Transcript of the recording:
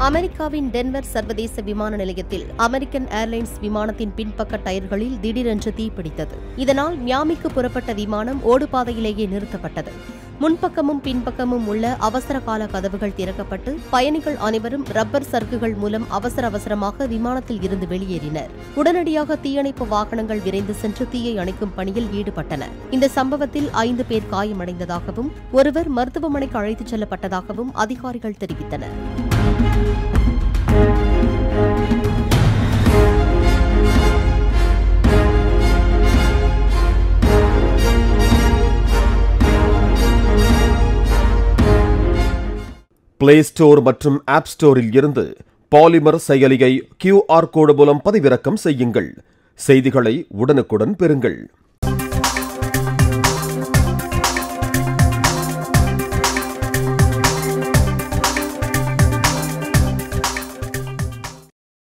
அமெரிக்காவின் டென்வர் சர்வதேச விமான நிலையத்தில் அமெரிக்கன் ஏர்லைன்ஸ் விமானத்தின் பின்பக்க டயர்களில் திடீரென்று தீப்பிடித்தது. இதனால் மியாமிக்கு புறப்பட்ட விமானம் ஓடுபாதையிலேயே நிறுத்தப்பட்டது. முன்பக்கமும் பின்பக்கமும் உள்ள அவசர கால கதவுகள் திறக்கப்பட்டு பயணிகள் அனைவரும் ரப்பர் சறுக்குகள் மூலம் அவசரமாக விமானத்தில் இருந்து வெளியேறினர். உடனடியாக தீயணைப்பு வாகனங்கள் விரைந்து சென்று தீயை அணைக்கும் பணியில் ஈடுபட்டன. இந்த சம்பவத்தில் 5 பேர் காயமடைந்ததாகவும் ஒருவர் மருத்துவமனைக்கு அழைத்துச் செல்லப்பட்டதாகவும் அதிகாரிகள் தெரிவித்தனர். பிளே ஸ்டோர் மற்றும் ஆப் ஸ்டோரில் இருந்து பாலிமர் செயலியை QR கோடு மூலம் பதிவிறக்கம் செய்யுங்கள். செய்திகளை உடனுக்குடன் பெறுங்கள்.